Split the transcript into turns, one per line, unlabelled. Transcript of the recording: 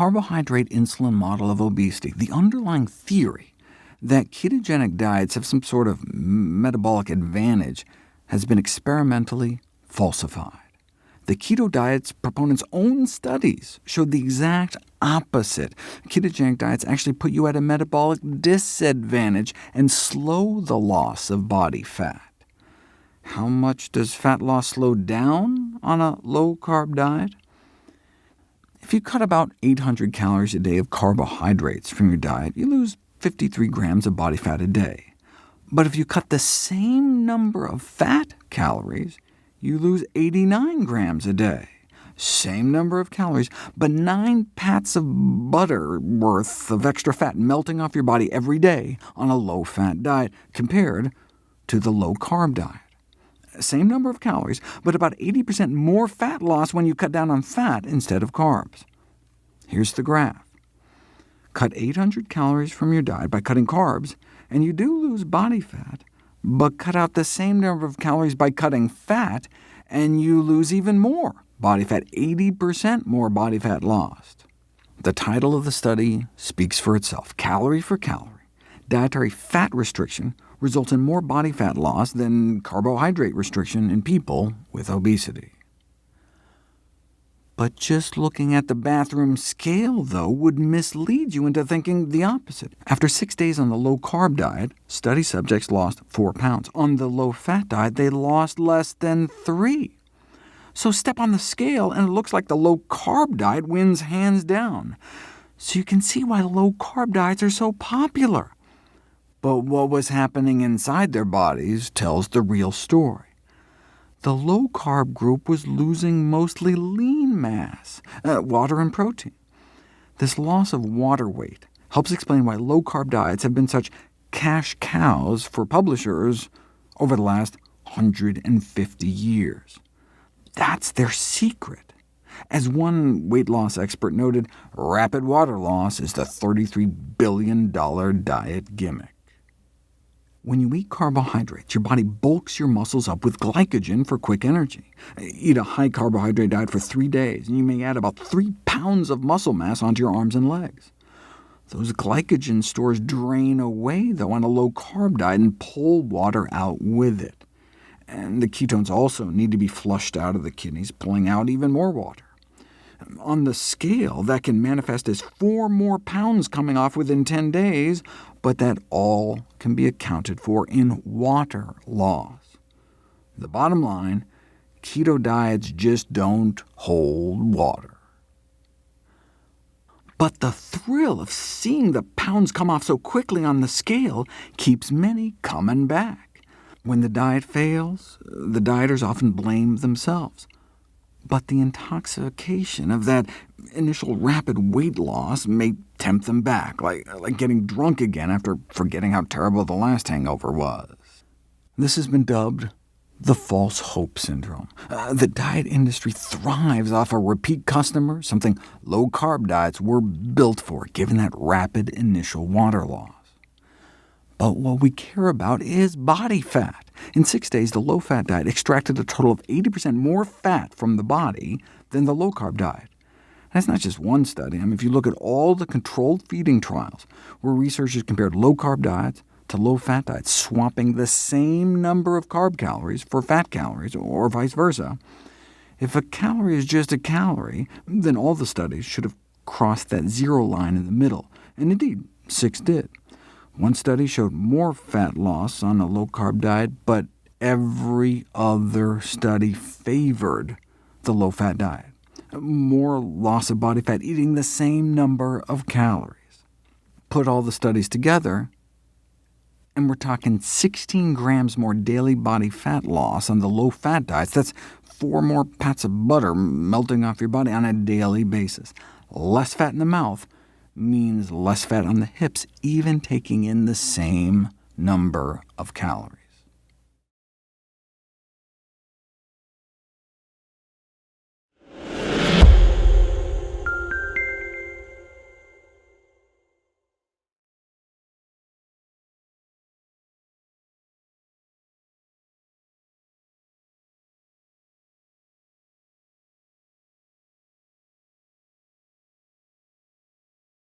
carbohydrate insulin model of obesity, the underlying theory that ketogenic diets have some sort of metabolic advantage has been experimentally falsified. The keto diet's proponents' own studies showed the exact opposite. Ketogenic diets actually put you at a metabolic disadvantage and slow the loss of body fat. How much does fat loss slow down on a low-carb diet? If you cut about 800 calories a day of carbohydrates from your diet, you lose 53 grams of body fat a day. But if you cut the same number of fat calories, you lose 89 grams a day. Same number of calories, but 9 pats of butter worth of extra fat melting off your body every day on a low-fat diet, compared to the low-carb diet. Same number of calories, but about 80% more fat loss when you cut down on fat instead of carbs. Here's the graph. Cut 800 calories from your diet by cutting carbs, and you do lose body fat, but cut out the same number of calories by cutting fat, and you lose even more body fat, 80% more body fat lost. The title of the study speaks for itself. Calorie for calorie, dietary fat restriction results in more body fat loss than carbohydrate restriction in people with obesity. But just looking at the bathroom scale, though, would mislead you into thinking the opposite. After 6 days on the low-carb diet, study subjects lost 4 pounds. On the low-fat diet, they lost less than 3. So step on the scale, and it looks like the low-carb diet wins hands down. So you can see why low-carb diets are so popular. But what was happening inside their bodies tells the real story. The low-carb group was losing mostly lean mass, water and protein. This loss of water weight helps explain why low-carb diets have been such cash cows for publishers over the last 150 years. That's their secret. As one weight loss expert noted, rapid water loss is the $33 billion diet gimmick. When you eat carbohydrates, your body bulks your muscles up with glycogen for quick energy. Eat a high-carbohydrate diet for 3 days, and you may add about 3 pounds of muscle mass onto your arms and legs. Those glycogen stores drain away, though, on a low-carb diet and pull water out with it. And the ketones also need to be flushed out of the kidneys, pulling out even more water. On the scale, that can manifest as 4 more pounds coming off within 10 days, but that all can be accounted for in water loss. The bottom line, keto diets just don't hold water. But the thrill of seeing the pounds come off so quickly on the scale keeps many coming back. When the diet fails, the dieters often blame themselves. But the intoxication of that initial rapid weight loss may tempt them back, like getting drunk again after forgetting how terrible the last hangover was. This has been dubbed the false hope syndrome. The diet industry thrives off a repeat customer, something low-carb diets were built for, given that rapid initial water loss. But what we care about is body fat. In 6 days, the low-fat diet extracted a total of 80% more fat from the body than the low-carb diet. That's not just one study. If you look at all the controlled feeding trials, where researchers compared low-carb diets to low-fat diets, swapping the same number of carb calories for fat calories, or vice versa, if a calorie is just a calorie, then all the studies should have crossed that zero line in the middle, and indeed, 6 did. One study showed more fat loss on a low-carb diet, but every other study favored the low-fat diet. More loss of body fat eating the same number of calories. Put all the studies together, and we're talking 16 grams more daily body fat loss on the low-fat diets. That's 4 more pats of butter melting off your body on a daily basis. Less fat in the mouth means less fat on the hips, even taking in the same number of calories.